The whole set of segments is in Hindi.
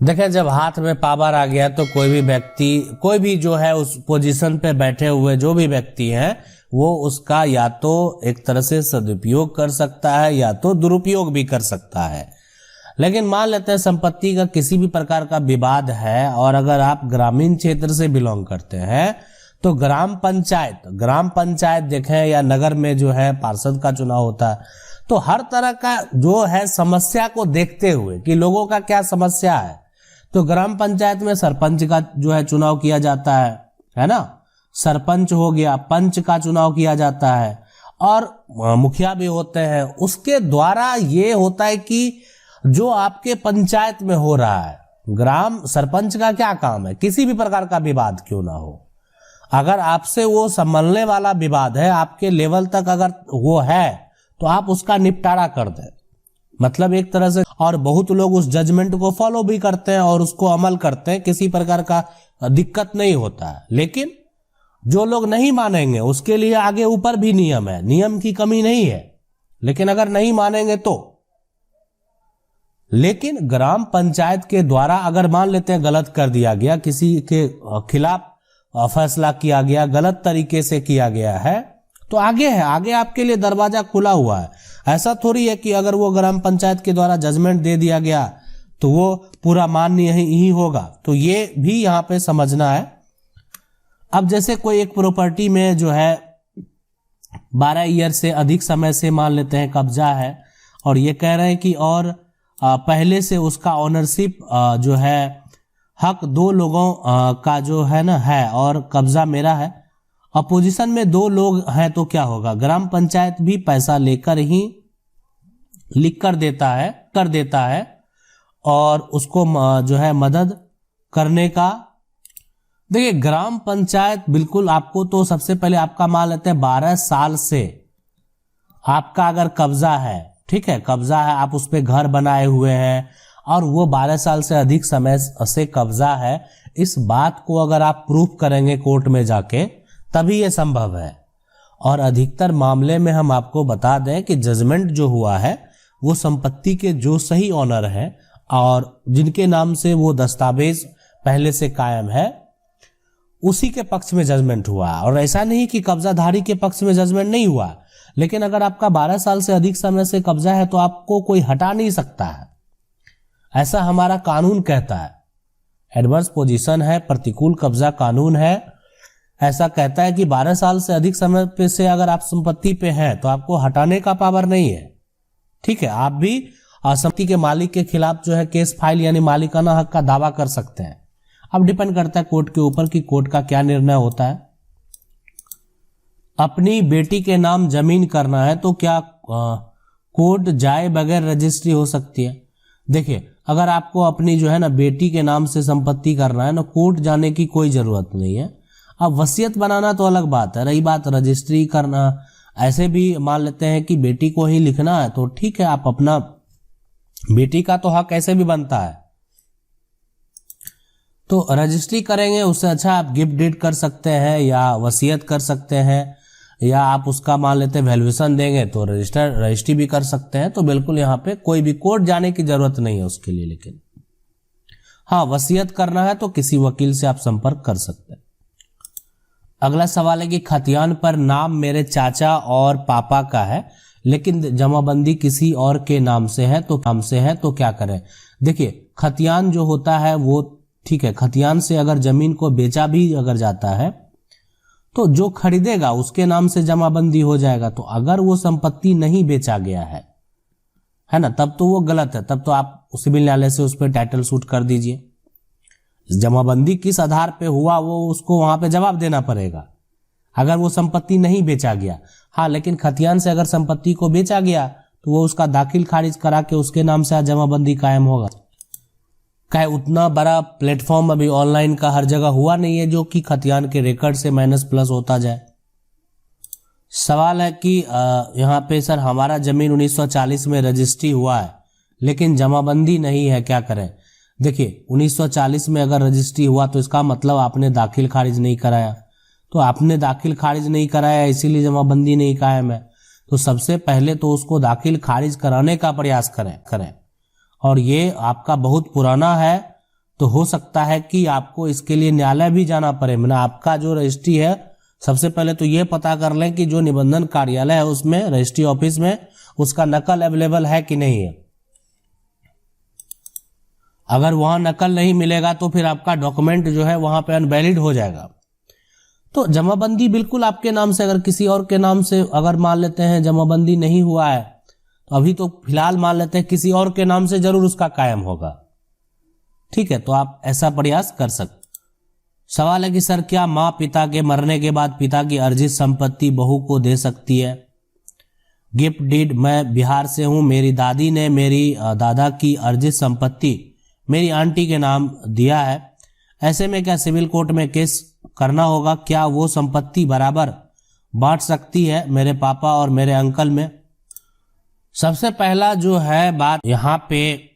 देखें, जब हाथ में पावर आ गया तो कोई भी व्यक्ति, कोई भी जो है उस पोजीशन पे बैठे हुए जो भी व्यक्ति हैं, वो उसका या तो एक तरह से सदुपयोग कर सकता है या तो दुरुपयोग भी कर सकता है। लेकिन मान लेते हैं संपत्ति का किसी भी प्रकार का विवाद है, और अगर आप ग्रामीण क्षेत्र से बिलोंग करते हैं तो ग्राम पंचायत देखें या नगर में जो है पार्षद का चुनाव होता है, तो हर तरह का जो है समस्या को देखते हुए कि लोगों का क्या समस्या है, तो ग्राम पंचायत में सरपंच का जो है चुनाव किया जाता है ना। सरपंच हो गया, पंच का चुनाव किया जाता है, और मुखिया भी होते हैं। उसके द्वारा ये होता है कि जो आपके पंचायत में हो रहा है, ग्राम सरपंच का क्या काम है, किसी भी प्रकार का विवाद क्यों ना हो, अगर आपसे वो संभलने वाला विवाद है, आपके लेवल तक अगर वो है, तो आप उसका निपटारा कर दें। मतलब एक तरह से, और बहुत लोग उस जजमेंट को फॉलो भी करते हैं और उसको अमल करते हैं, किसी प्रकार का दिक्कत नहीं होता है। लेकिन जो लोग नहीं मानेंगे उसके लिए आगे ऊपर भी नियम है, नियम की कमी नहीं है, लेकिन अगर नहीं मानेंगे तो। लेकिन ग्राम पंचायत के द्वारा अगर मान लेते हैं गलत कर दिया गया, किसी के खिलाफ फैसला किया गया, गलत तरीके से किया गया है, तो आगे है, आगे आपके लिए दरवाजा खुला हुआ है। ऐसा थोड़ी है कि अगर वो ग्राम पंचायत के द्वारा जजमेंट दे दिया गया तो वो पूरा मान्य ही होगा। तो ये भी यहाँ पे समझना है। अब जैसे कोई एक प्रॉपर्टी में जो है 12 ईयर से अधिक समय से मान लेते हैं कब्जा है, और ये कह रहे हैं कि और पहले से उसका ओनरशिप जो है हक 2 लोगों का जो है ना है, और कब्जा मेरा है। अपोजिशन में 2 लोग हैं तो क्या होगा, ग्राम पंचायत भी पैसा लेकर ही लिख कर देता है और उसको जो है मदद करने का। देखिए, ग्राम पंचायत बिल्कुल आपको, तो सबसे पहले आपका मान लेते हैं 12 साल से आपका अगर कब्जा है, ठीक है, कब्जा है, आप उस पर घर बनाए हुए हैं और वो 12 साल से अधिक समय से कब्जा है, इस बात को अगर आप प्रूफ करेंगे कोर्ट में जाके तभी ये संभव है। और अधिकतर मामले में हम आपको बता दें कि जजमेंट जो हुआ है वो संपत्ति के जो सही ऑनर है और जिनके नाम से वो दस्तावेज पहले से कायम है, उसी के पक्ष में जजमेंट हुआ। और ऐसा नहीं कि कब्जाधारी के पक्ष में जजमेंट नहीं हुआ, लेकिन अगर आपका 12 साल से अधिक समय से कब्जा है तो आपको कोई हटा नहीं सकता है, ऐसा हमारा कानून कहता है। एडवर्स पोजीशन है, प्रतिकूल कब्जा कानून है, ऐसा कहता है कि 12 साल से अधिक समय पे से अगर आप संपत्ति पे हैं तो आपको हटाने का पावर नहीं है, ठीक है। आप भी संपत्ति के मालिक के खिलाफ जो है केस फाइल यानी मालिकाना हक का दावा कर सकते हैं। अब डिपेंड करता है कोर्ट के ऊपर कि कोर्ट का क्या निर्णय होता है। अपनी बेटी के नाम जमीन करना है तो क्या कोर्ट जाए बगैर रजिस्ट्री हो सकती है? देखिए, अगर आपको अपनी जो है ना बेटी के नाम से संपत्ति करना है ना, कोर्ट जाने की कोई जरूरत नहीं है। अब वसीयत बनाना तो अलग बात है, रही बात रजिस्ट्री करना, ऐसे भी मान लेते हैं कि बेटी को ही लिखना है तो ठीक है, आप अपना बेटी का तो हक ऐसे भी बनता है, तो रजिस्ट्री करेंगे। उससे अच्छा आप गिफ्ट डीड कर सकते हैं या वसीयत कर सकते हैं, या आप उसका मान लेते हैं वैल्यूएशन देंगे तो रजिस्ट्री भी कर सकते हैं। तो बिल्कुल यहाँ पे कोई भी कोर्ट जाने की जरूरत नहीं है उसके लिए। लेकिन हाँ, वसीयत करना है तो किसी वकील से आप संपर्क कर सकते हैं। अगला सवाल है कि खतियान पर नाम मेरे चाचा और पापा का है लेकिन जमाबंदी किसी और के नाम से है तो क्या करें? देखिए, खतियान जो होता है वो ठीक है, खतियान से अगर जमीन को बेचा भी अगर जाता है तो जो खरीदेगा उसके नाम से जमाबंदी हो जाएगा। तो अगर वो संपत्ति नहीं बेचा गया है ना, तब तो वो गलत है, तब तो आप सिविल न्यायालय से उस पर टाइटल सूट कर दीजिए। जमाबंदी किस आधार पे हुआ वो उसको वहां पे जवाब देना पड़ेगा अगर वो संपत्ति नहीं बेचा गया। हाँ, लेकिन खतियान से अगर संपत्ति को बेचा गया तो वो उसका दाखिल खारिज करा के उसके नाम से जमाबंदी कायम होगा। क्या उतना बड़ा प्लेटफॉर्म अभी ऑनलाइन का हर जगह हुआ नहीं है जो कि खतियान के रिकॉर्ड से माइनस प्लस होता जाए। सवाल है कि यहाँ पे सर हमारा जमीन 1940 में रजिस्ट्री हुआ है लेकिन जमाबंदी नहीं है, क्या करें? देखिए, 1940 में अगर रजिस्ट्री हुआ तो इसका मतलब आपने दाखिल खारिज नहीं कराया, तो आपने दाखिल खारिज नहीं कराया इसीलिए जमाबंदी नहीं कायम है। तो सबसे पहले तो उसको दाखिल खारिज कराने का प्रयास करें। और ये आपका बहुत पुराना है तो हो सकता है कि आपको इसके लिए न्यायालय भी जाना पड़े। मतलब आपका जो रजिस्ट्री है, सबसे पहले तो ये पता कर लें कि जो निबंधन कार्यालय है उसमें, रजिस्ट्री ऑफिस में, उसका नकल अवेलेबल है कि नहीं है। अगर वहां नकल नहीं मिलेगा तो फिर आपका डॉक्यूमेंट जो है वहां पे अनवैलिड हो जाएगा। तो जमाबंदी बिल्कुल आपके नाम से, अगर किसी और के नाम से अगर मान लेते हैं जमाबंदी नहीं हुआ है, तो अभी तो फिलहाल मान लेते हैं किसी और के नाम से जरूर उसका कायम होगा। ठीक है, तो आप ऐसा प्रयास कर सकते। सवाल है कि सर क्या माँ पिता के मरने के बाद पिता की अर्जित संपत्ति बहू को दे सकती है? गिफ्ट डीड, मैं बिहार से हूं, मेरी दादी ने मेरी दादा की अर्जित संपत्ति मेरी आंटी के नाम दिया है। ऐसे में क्या सिविल कोर्ट में केस करना होगा? क्या वो संपत्ति बराबर बांट सकती है मेरे पापा और मेरे अंकल में? सबसे पहला जो है बात यहां पे,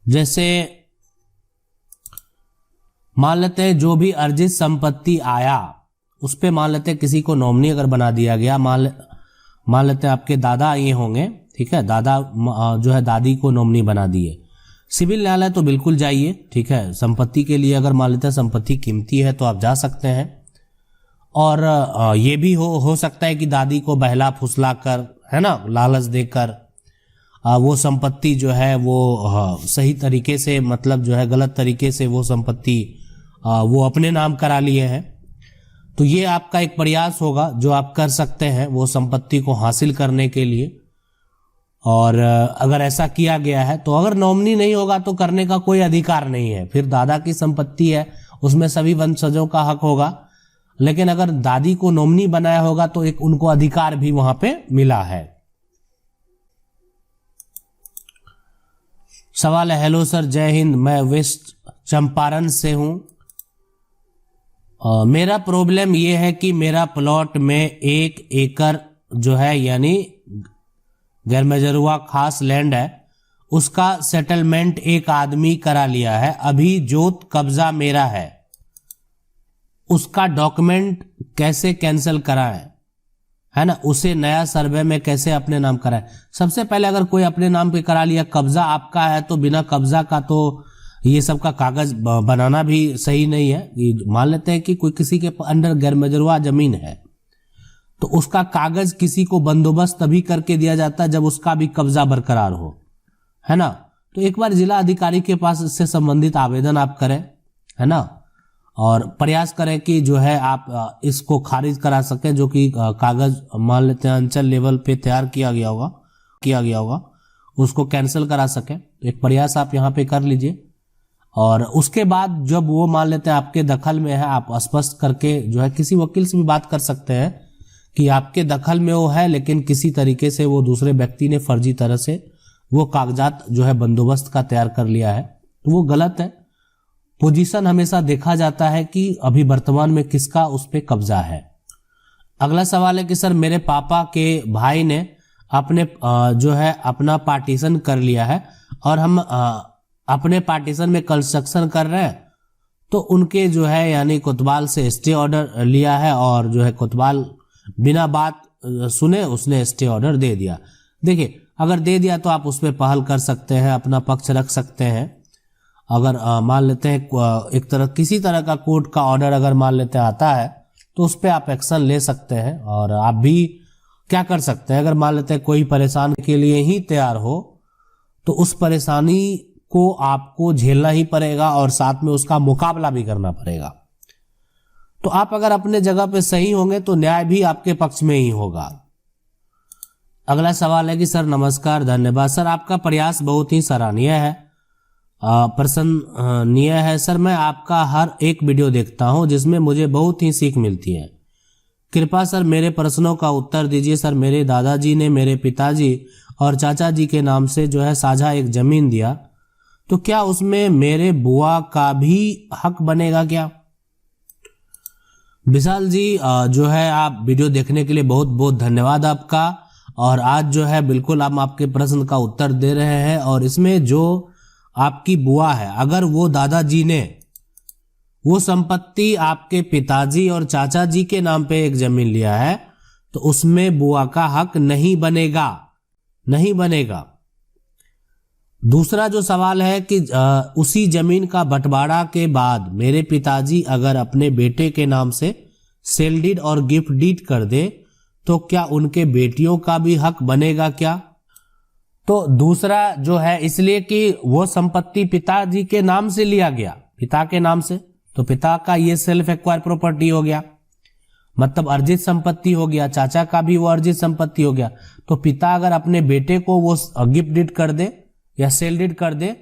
जैसे मान लेते हैं जो भी अर्जित संपत्ति आया उस पे मान लेते हैं किसी को नॉमिनी अगर बना दिया गया, मान लेते हैं आपके दादा ये होंगे, ठीक है, दादा जो है दादी को नॉमिनी बना दिए। सिविल न्यायालय तो बिल्कुल जाइए, ठीक है। संपत्ति के लिए अगर मान लेते हैं संपत्ति कीमती है तो आप जा सकते हैं। और ये भी हो सकता है कि दादी को बहला फुसला कर, है ना, लालच देकर वो संपत्ति जो है वो सही तरीके से, मतलब जो है गलत तरीके से वो संपत्ति वो अपने नाम करा लिए हैं। तो ये आपका एक प्रयास होगा जो आप कर सकते हैं वो संपत्ति को हासिल करने के लिए। और अगर ऐसा किया गया है तो अगर नॉमिनी नहीं होगा तो करने का कोई अधिकार नहीं है। फिर दादा की संपत्ति है, उसमें सभी वंशजों का हक होगा, लेकिन अगर दादी को नॉमिनी बनाया होगा तो एक उनको अधिकार भी वहां पे मिला है। सवाल है, हेलो सर, जय हिंद, मैं वेस्ट चंपारण से हूं। मेरा प्रॉब्लम यह है कि मेरा प्लॉट में 1 एकड़ जो है यानी गैरमजरूआ खास लैंड है, उसका सेटलमेंट एक आदमी करा लिया है। अभी जोत कब्जा मेरा उसका डॉक्यूमेंट कैसे कैंसिल कराएं, है ना, उसे नया सर्वे में कैसे अपने नाम कराएं? सबसे पहले अगर कोई अपने नाम पे करा लिया, कब्जा आपका है, तो बिना कब्जा का तो ये सब का कागज बनाना भी सही नहीं है। मान लेते हैं कि कोई किसी के अंडर गैरमजरूआ जमीन है तो उसका कागज किसी को बंदोबस्त तभी करके दिया जाता है जब उसका भी कब्जा बरकरार हो, है ना। तो एक बार जिला अधिकारी के पास इससे संबंधित आवेदन आप करें, है ना, और प्रयास करें कि जो है आप इसको खारिज करा सकें, जो कि कागज मान लेते हैं अंचल लेवल पे तैयार किया गया होगा उसको कैंसिल करा सकें। तो एक प्रयास आप यहाँ पे कर लीजिए। और उसके बाद जब वो मान लेते हैं आपके दखल में है, आप स्पष्ट करके जो है किसी वकील से भी बात कर सकते हैं कि आपके दखल में वो है, लेकिन किसी तरीके से वो दूसरे व्यक्ति ने फर्जी तरह से वो कागजात जो है बंदोबस्त का तैयार कर लिया है, तो वो गलत है। पोजीशन हमेशा देखा जाता है कि अभी वर्तमान में किसका उस पे कब्जा है। अगला सवाल है कि सर मेरे पापा के भाई ने अपने जो है अपना पार्टीशन कर लिया है और हम अपने पार्टीशन में कंस्ट्रक्शन कर रहे हैं, तो उनके जो है यानी कोतवाल से स्टे ऑर्डर लिया है और जो है कोतवाल बिना बात सुने उसने स्टे ऑर्डर दे दिया। देखिए अगर दे दिया तो आप उस पर पहल कर सकते हैं, अपना पक्ष रख सकते हैं। अगर मान लेते हैं किसी तरह का कोर्ट का ऑर्डर अगर मान लेते आता है तो उस पर आप एक्शन ले सकते हैं। और आप भी क्या कर सकते हैं, अगर मान लेते हैं कोई परेशान के लिए ही तैयार हो तो उस परेशानी को आपको झेलना ही पड़ेगा और साथ में उसका मुकाबला भी करना पड़ेगा। तो आप अगर अपने जगह पे सही होंगे तो न्याय भी आपके पक्ष में ही होगा। अगला सवाल है कि सर नमस्कार, धन्यवाद सर, आपका प्रयास बहुत ही सराहनीय है, प्रशंसनीय है सर। मैं आपका हर एक वीडियो देखता हूं जिसमें मुझे बहुत ही सीख मिलती है। कृपया सर मेरे प्रश्नों का उत्तर दीजिए। सर मेरे दादाजी ने मेरे पिताजी और चाचा जी के नाम से जो है साझा एक जमीन दिया, तो क्या उसमें मेरे बुआ का भी हक बनेगा क्या? विशाल जी जो है आप वीडियो देखने के लिए बहुत बहुत धन्यवाद आपका। और आज जो है बिल्कुल हम आपके प्रश्न का उत्तर दे रहे हैं। और इसमें जो आपकी बुआ है, अगर वो दादाजी ने वो संपत्ति आपके पिताजी और चाचा जी के नाम पे एक जमीन लिया है तो उसमें बुआ का हक नहीं बनेगा। दूसरा जो सवाल है कि उसी जमीन का बंटवारा के बाद मेरे पिताजी अगर अपने बेटे के नाम से सेल डीड और गिफ्ट डीड कर दे तो क्या उनके बेटियों का भी हक बनेगा क्या? तो दूसरा जो है, इसलिए कि वो संपत्ति पिताजी के नाम से लिया गया, पिता के नाम से, तो पिता का ये सेल्फ एक्वायर प्रॉपर्टी हो गया, मतलब अर्जित संपत्ति हो गया। चाचा का भी वो अर्जित संपत्ति हो गया। तो पिता अगर अपने बेटे को वो गिफ्ट डीड कर दे या सेल डीड कर दे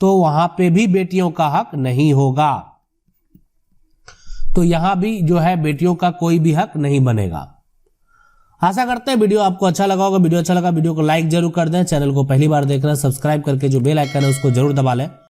तो वहां पे भी बेटियों का हक नहीं होगा। तो यहां भी जो है बेटियों का कोई भी हक नहीं बनेगा। आशा करते हैं वीडियो आपको अच्छा लगा होगा। वीडियो अच्छा लगा वीडियो को लाइक जरूर कर दें। चैनल को पहली बार देख रहे हैं सब्सक्राइब करके जो बेल आइकन है उसको जरूर दबा लें।